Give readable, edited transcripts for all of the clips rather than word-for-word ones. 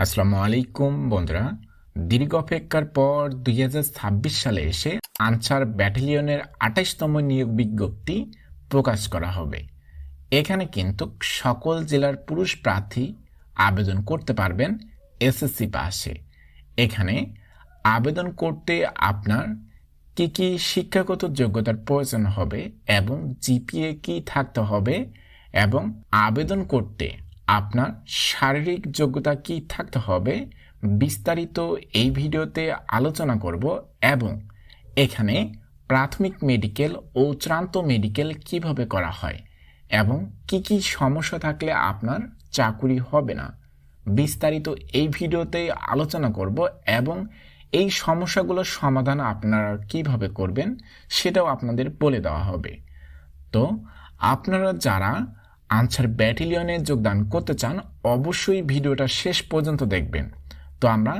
আসসালামু আলাইকুম বন্ধুরা। দীর্ঘ অপেক্ষার পর 2026 সালে এসে আনসার ব্যাটালিয়নের 28তম নিয়োগ বিজ্ঞপ্তি প্রকাশ করা হবে। এখানে কিন্তু সকল জেলার পুরুষ প্রার্থী আবেদন করতে পারবেন এসএসসি পাশে। এখানে আবেদন করতে আপনার কি কি শিক্ষাগত যোগ্যতার প্রয়োজন হবে এবং জিপিএ কি থাকতে হবে এবং আবেদন করতে আপনার শারীরিক যোগ্যতা কি থাকতে হবে বিস্তারিত এই ভিডিওতে আলোচনা করব। এবং এখানে প্রাথমিক মেডিকেল ও চূড়ান্ত মেডিকেল কিভাবে করা হয় এবং কি কি সমস্যা থাকলে আপনার চাকরি হবে না বিস্তারিত এই ভিডিওতে আলোচনা করব। এবং এই সমস্যাগুলোর সমাধান আপনারা কিভাবে করবেন সেটাও আপনাদের বলে দেওয়া হবে। তো আপনারা যারা আনসার ব্যাটালিয়নে যোগদান করতে চান অবশ্যই ভিডিওটা শেষ পর্যন্ত দেখবেন। তো আমরা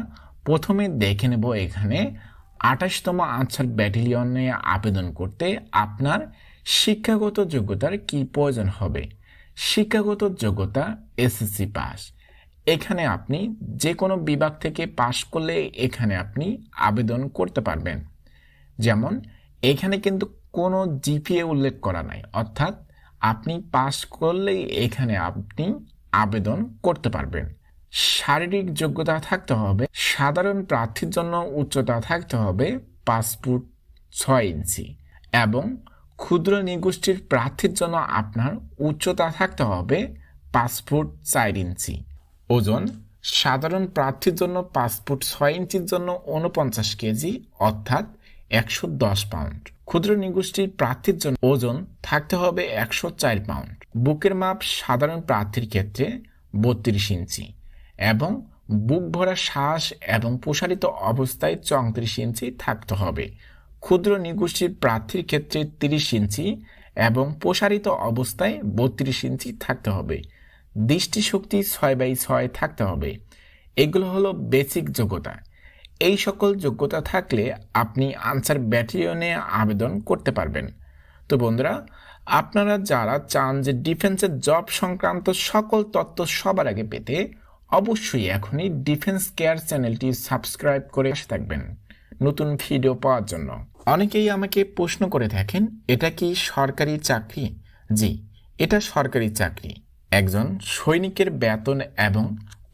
প্রথমে দেখে নেব এখানে 28তম আনসার ব্যাটালিয়নে আবেদন করতে আপনার শিক্ষাগত যোগ্যতার কি প্রয়োজন হবে। শিক্ষাগত যোগ্যতা এসএসসি পাস। এখানে আপনি যে কোনো বিভাগ থেকে পাশ করলে এখানে আপনি আবেদন করতে পারবেন। যেমন এখানে কিন্তু কোনো জিপিএ উল্লেখ করা নাই, অর্থাৎ আপনি পাস করলেই এখানে আপনি আবেদন করতে পারবেন। শারীরিক যোগ্যতা থাকতে হবে, সাধারণ প্রার্থীর জন্য উচ্চতা থাকতে হবে 5 ফুট 6 ইঞ্চি এবং ক্ষুদ্র নিগোষ্ঠীর প্রার্থীর জন্য আপনার উচ্চতা থাকতে হবে 5 ফুট 4 ইঞ্চি। ওজন সাধারণ প্রার্থীর জন্য 5 ফুট 6 ইঞ্চির জন্য 49 কেজি অর্থাৎ 110 পাউন্ড। ক্ষুদ্র নিগোষ্ঠীর প্রার্থীর জন্য ওজন থাকতে হবে 104 পাউন্ড। বুকের মাপ সাধারণ প্রার্থীর ক্ষেত্রে 32 ইঞ্চি এবং বুক ভরা শ্বাস এবং প্রসারিত অবস্থায় 34 ইঞ্চি থাকতে হবে। ক্ষুদ্র নিগোষ্ঠীর প্রার্থীর ক্ষেত্রে 30 ইঞ্চি এবং প্রসারিত অবস্থায় 32 ইঞ্চি থাকতে হবে। দৃষ্টিশক্তি 6/6 থাকতে হবে। এগুলো হলো বেসিক যোগ্যতা। এই সকল যোগ্যতা থাকলে আপনি আনসার ব্যাটালিয়নে আবেদন করতে পারবেন। তো বন্ধুরা, আপনারা যারা চান যে ডিফেন্সের জব সংক্রান্ত সকল তথ্য সবার আগে পেতে অবশ্যই এখনই ডিফেন্স কেয়ার চ্যানেলটি সাবস্ক্রাইব করে থাকবেন নতুন ভিডিও পাওয়ার জন্য। অনেকেই আমাকে প্রশ্ন করে থাকেন, এটা কি সরকারি চাকরি? জি, এটা সরকারি চাকরি। একজন সৈনিকের বেতন এবং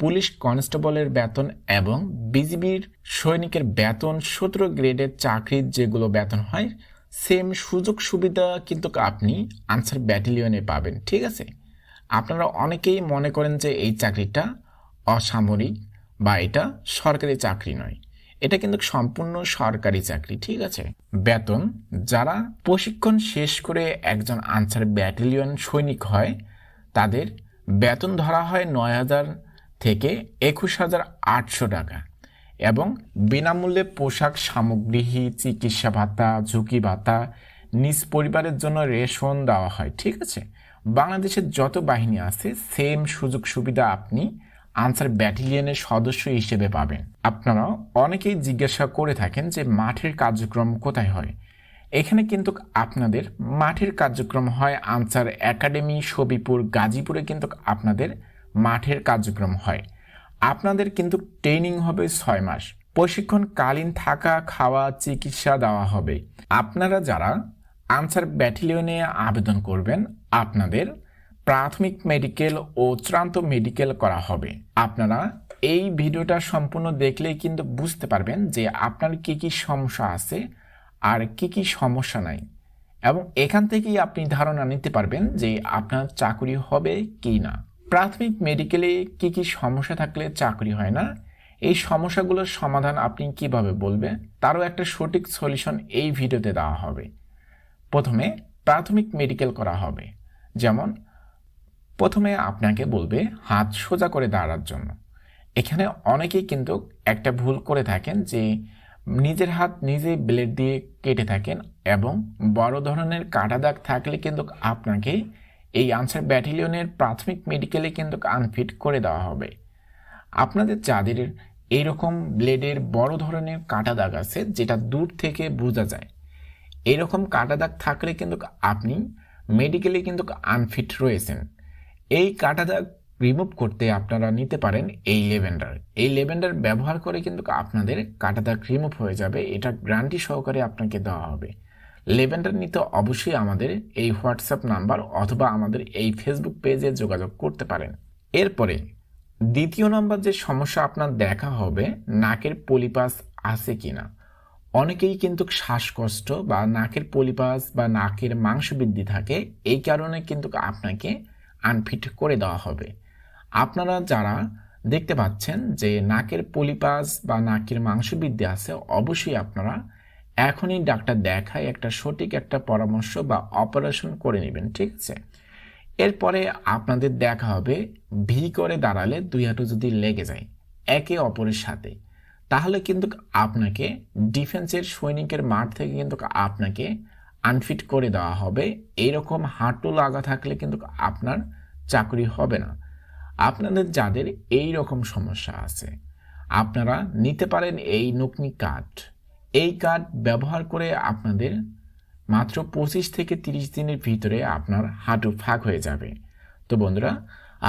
পুলিশ কনস্টেবলের বেতন এবং বিজিবির সৈনিকের বেতন 17 গ্রেডের চাকরির যেগুলো বেতন হয় সেম সুযোগ সুবিধা কিন্তু আপনি আনসার ব্যাটালিয়নে পাবেন। ঠিক আছে, আপনারা অনেকেই মনে করেন যে এই চাকরিটা অসামরিক বা এটা সরকারি চাকরি নয়। এটা কিন্তু সম্পূর্ণ সরকারি চাকরি। ঠিক আছে, বেতন যারা প্রশিক্ষণ শেষ করে একজন আনসার ব্যাটালিয়ন সৈনিক হয় তাদের বেতন ধরা হয় 9,000 থেকে 21,800 টাকা এবং বিনামূল্যে পোশাক সামগ্রী, চিকিৎসা ভাতা, ঝুঁকি ভাতা, নিজ পরিবারের জন্য রেশন দেওয়া হয়। ঠিক আছে, বাংলাদেশের যত বাহিনী আছে সেম সুযোগ সুবিধা আপনি আনসার ব্যাটালিয়নের সদস্য হিসেবে পাবেন। আপনারা অনেকেই জিজ্ঞাসা করে থাকেন যে মাঠের কার্যক্রম কোথায় হয়। এখানে কিন্তু আপনাদের মাঠের কার্যক্রম হয় আনসার একাডেমি সবিপুর গাজীপুরে কিন্তু আপনাদের মাঠের কার্যক্রম হয়। আপনাদের কিন্তু ট্রেনিং হবে 6 মাস। প্রশিক্ষণকালীন থাকা, খাওয়া, চিকিৎসা দেওয়া হবে। আপনারা যারা আনসার ব্যাটালিয়নে আবেদন করবেন আপনাদের প্রাথমিক মেডিকেল ও চূড়ান্ত মেডিকেল করা হবে। আপনারা এই ভিডিওটা সম্পূর্ণ দেখলেই কিন্তু বুঝতে পারবেন যে আপনার কি কি সমস্যা আছে আর কি কি সমস্যা নাই এবং এখান থেকেই আপনি ধারণা নিতে পারবেন যে আপনার চাকরি হবে কি না। প্রাথমিক মেডিকেলে কি কি সমস্যা থাকলে চাকরি হয় না, এই সমস্যাগুলোর সমাধান আপনি কিভাবে বলবেন তারও একটা সঠিক সলিউশন এই ভিডিওতে দেওয়া হবে। প্রথমে প্রাথমিক মেডিকেল করা হবে। যেমন প্রথমে আপনাকে বলবে হাত সোজা করে দাঁড়ার জন্য। এখানে অনেকেই কিন্তু একটা ভুল করে থাকেন যে নিজের হাত নিজে ব্লেড দিয়ে কেটে থাকেন এবং বড় ধরনের কাটা দাগ থাকলে কিন্তু আপনাকে এই আনসার ব্যাটালিয়নের প্রাথমিক মেডিকেলে কিন্তু আনফিট করে দেওয়া হবে। আপনাদের যাদের এইরকম ব্লেডের বড় ধরনের কাটা দাগ আছে যেটা দূর থেকে বোঝা যায়, এরকম কাটা দাগ থাকলে কিন্তু আপনি মেডিকেলে কিন্তু আনফিট রয়েছেন। এই কাটা দাগ রিমুভ করতে আপনারা নিতে পারেন এই লেভেন্ডার। এই লেভেন্ডার ব্যবহার করে কিন্তু আপনাদের কাটা দাগ রিমুভ হয়ে যাবে, এটা গ্যারান্টি সহকারে আপনাকে দেওয়া হবে। লেভেন্ডার নিতে অবশ্যই আমাদের এই হোয়াটসঅ্যাপ নাম্বার অথবা আমাদের এই ফেসবুক পেজে যোগাযোগ করতে পারেন। এরপরে দ্বিতীয় নম্বর যে সমস্যা আপনার দেখা হবে, নাকের পলিপাস আছে কিনা। অনেকেই কিন্তু শ্বাসকষ্ট বা নাকের পলিপাস বা নাকের মাংস বৃদ্ধি থাকে, এই কারণে কিন্তু আপনাকে আনফিট করে দেওয়া হবে। আপনারা যারা দেখতে পাচ্ছেন যে নাকের পলিপাস বা নাকের মাংস বৃদ্ধি আছে, অবশ্যই আপনারা এখনই ডাক্তার দেখায় একটা সঠিক একটা পরামর্শ বা অপারেশন করে নেবেন, ঠিক আছে। এরপরে আপনাদের দেখা হবে ভি করে দাঁড়ালে দুই হাঁটু যদি লেগে যায় একে অপরের সাথে, তাহলে কিন্তু আপনাকে ডিফেন্সের সৈনিকের মাঠ থেকে কিন্তু আপনাকে আনফিট করে দেওয়া হবে। এইরকম হাঁটু লাগা থাকলে কিন্তু আপনার চাকরি হবে না। আপনাদের যাদের এই রকম সমস্যা আছে, আপনারা নিতে পারেন এই নকনি কার্ড। এই কার্ড ব্যবহার করে আপনাদের মাত্র 25 থেকে 30 দিনের ভিতরে আপনার হাঁটু ফাঁক হয়ে যাবে। তো বন্ধুরা,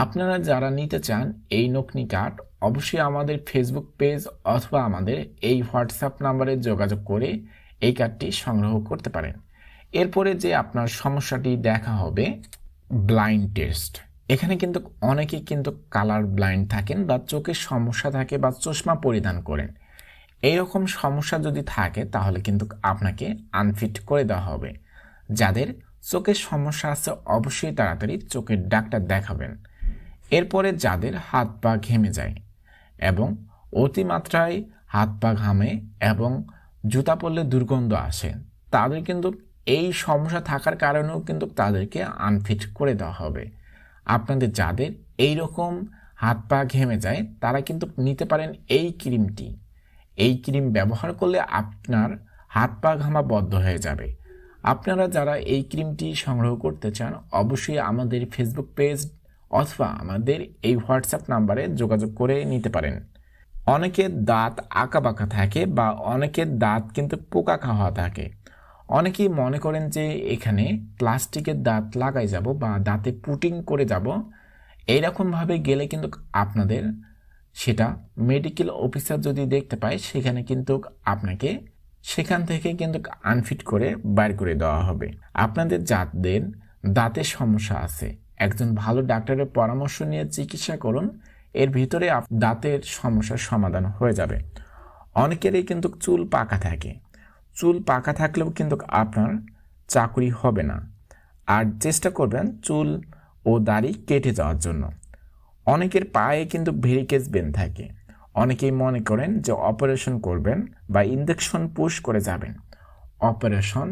আপনারা যারা নিতে চান এই নকনি কার্ড, অবশ্যই আমাদের ফেসবুক পেজ অথবা আমাদের এই হোয়াটসঅ্যাপ নাম্বারে যোগাযোগ করে এই কার্ডটি সংগ্রহ করতে পারেন। এরপরে যে আপনার সমস্যাটি দেখা হবে ব্লাইন্ড টেস্ট। এখানে কিন্তু অনেকেই কিন্তু কালার ব্লাইন্ড থাকেন বা চোখের সমস্যা থাকে বা চশমা পরিধান করেন। এইরকম সমস্যা যদি থাকে তাহলে কিন্তু আপনাকে আনফিট করে দেওয়া হবে। যাদের চোখের সমস্যা আছে অবশ্যই তাড়াতাড়ি চোখের ডাক্তার দেখাবেন। এরপরে যাদের হাত পা ঘেমে যায় এবং অতিমাত্রায় হাত পা ঘামে এবং জুতা পরলে দুর্গন্ধ আসে, তাদের কিন্তু এই সমস্যা থাকার কারণেও কিন্তু তাদেরকে আনফিট করে দেওয়া হবে। আপনাদের যাদের এই রকম হাত পা ঘেমে যায় তারা কিন্তু নিতে পারেন এই ক্রিমটি। এই ক্রিম ব্যবহার করলে আপনার হাত পা ঘামা বন্ধ হয়ে যাবে। আপনারা যারা এই ক্রিমটি সংগ্রহ করতে চান অবশ্যই আমাদের ফেসবুক পেজ অথবা আমাদের এই হোয়াটসঅ্যাপ নাম্বারে যোগাযোগ করে নিতে পারেন। অনেকের দাঁত আঁকাবাঁকা থাকে বা অনেকের দাঁত কিন্তু পোকা খাওয়া থাকে। অনেকেই মনে করেন যে এখানে প্লাস্টিকের দাঁত লাগাই যাব বা দাঁতে পুটিং করে যাব, এইরকমভাবে গেলে কিন্তু আপনাদের সেটা মেডিকেল অফিসার যদি দেখতে পায় সেখানে কিন্তু আপনাকে সেখান থেকে কিন্তু আনফিট করে বাইর করে দেওয়া হবে। আপনাদের যাদের দাঁতের সমস্যা আছে একজন ভালো ডাক্তারের পরামর্শ নিয়ে চিকিৎসা করুন, এর ভিতরে দাঁতের সমস্যার সমাধান হয়ে যাবে। অনেকেরই কিন্তু চুল পাকা থাকে, চুল পাকা থাকলেও কিন্তু আপনার চাকরি হবে না। আর চেষ্টা করবেন চুল ও দাড়ি কেটে যাওয়ার জন্য। অনেকের পায়ে কিন্তু ভেরিকেজ বেন থাকে, অনেকেই মনে করেন যে অপারেশন করবেন বা ইনজেকশন পুশ করে যাবেন। অপারেশন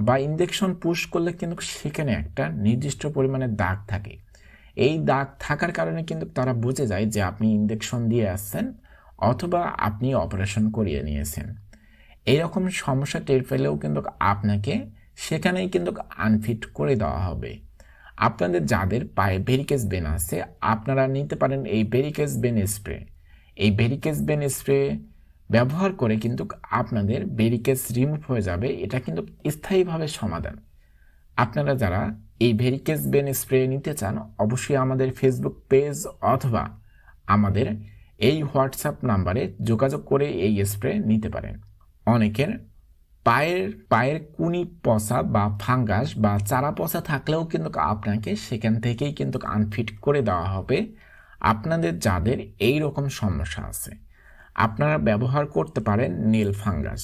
বা ইনজেকশন পুশ করলে কিন্তু সেখানে একটা নির্দিষ্ট পরিমাণে দাগ থাকে। এই দাগ থাকার কারণে কিন্তু তারা বুঝে যায় যে আপনি ইনজেকশন দিয়ে আসছেন অথবা আপনি অপারেশন করিয়ে নিয়েছেন। এইরকম সমস্যা টের পেলেও কিন্তু আপনাকে সেখানেই কিন্তু আনফিট করে দেওয়া হবে। আপনাদের যাদের পায়ে ভেরিকেজ বেন আছে আপনারা নিতে পারেন এই ভেরিকেজ বেন স্প্রে। এই ভেরিকেজ বেন স্প্রে ব্যবহার করে কিন্তু আপনাদের ভেরিকেজ রিমুভ হয়ে যাবে, এটা কিন্তু স্থায়ীভাবে সমাধান। আপনারা যারা এই ভেরিকেজ বেন স্প্রে নিতে চান অবশ্যই আমাদের ফেসবুক পেজ অথবা আমাদের এই হোয়াটসঅ্যাপ নাম্বারে যোগাযোগ করে এই স্প্রে নিতে পারেন। অনেকের পায়ের কুনি পচা বা ফাঙ্গাস বা চারা পচা থাকলেও কিন্তু আপনাকে সেখান থেকেই কিন্তু আনফিট করে দেওয়া হবে। আপনাদের যাদের এই রকম সমস্যা আছে আপনারা ব্যবহার করতে পারেন নীল ফাঙ্গাস।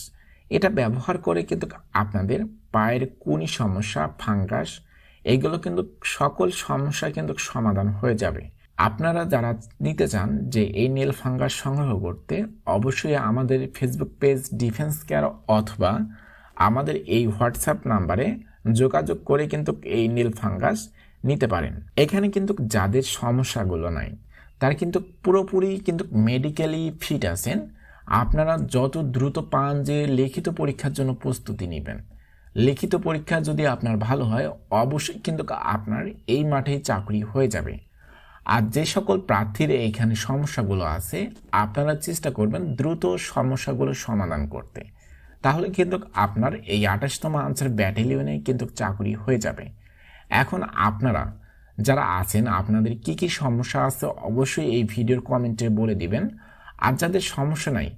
এটা ব্যবহার করে কিন্তু আপনাদের পায়ের কুনি সমস্যা, ফাঙ্গাস, এগুলো কিন্তু সকল সমস্যা কিন্তু সমাধান হয়ে যাবে। আপনারা যারা নিতে চান যে এই নীল ফাঙ্গাস সংগ্রহ করতে অবশ্যই আমাদের ফেসবুক পেজ ডিফেন্স কেয়ার অথবা আমাদের এই হোয়াটসঅ্যাপ নাম্বারে যোগাযোগ করে কিন্তু এই নীল ফাঙ্গাস নিতে পারেন। এখানে কিন্তু যাদের সমস্যাগুলো নাই তারা কিন্তু পুরোপুরি কিন্তু মেডিকেলি ফিট আছেন। আপনারা যত দ্রুত পান যে লিখিত পরীক্ষার জন্য প্রস্তুতি নেবেন। লিখিত পরীক্ষা যদি আপনার ভালো হয় অবশ্যই কিন্তু আপনার এই মাঠেই চাকরি হয়ে যাবে। আর যে সকল প্রার্থীর এইখানে সমস্যাগুলো আছে আপনারা চেষ্টা করবেন দ্রুত সমস্যাগুলো সমাধান করতে, তাহলে কিন্তু আপনার এই 28তম আনসার ব্যাটালিয়নে কিন্তু চাকরি হয়ে যাবে। এখন আপনারা যারা আছেন আপনাদের কি কি সমস্যা আছে অবশ্যই এই ভিডিওর কমেন্টে বলে দিবেন। আর যাদের সমস্যা নাই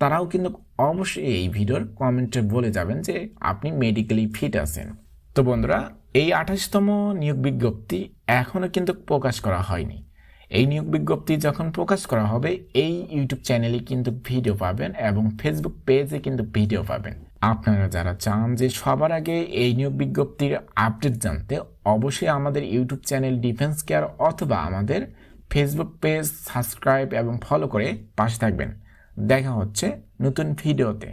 তারাও কিন্তু অবশ্যই এই ভিডিওর কমেন্টে বলে যাবেন যে আপনি মেডিকেলি ফিট আছেন। তো বন্ধুরা, এই 28তম নিয়োগ বিজ্ঞপ্তি এখনও কিন্তু প্রকাশ করা হয়নি। এই নিয়োগ বিজ্ঞপ্তি যখন প্রকাশ করা হবে এই ইউটিউব চ্যানেলে কিন্তু ভিডিও পাবেন এবং ফেসবুক পেজে কিন্তু ভিডিও পাবেন। আপনারা যারা চান যে সবার আগে এই নিয়োগ বিজ্ঞপ্তির আপডেট জানতে অবশ্যই আমাদের ইউটিউব চ্যানেল ডিফেন্স কেয়ার অথবা আমাদের ফেসবুক পেজ সাবস্ক্রাইব এবং ফলো করে পাশে থাকবেন। দেখা হচ্ছে নতুন ভিডিওতে।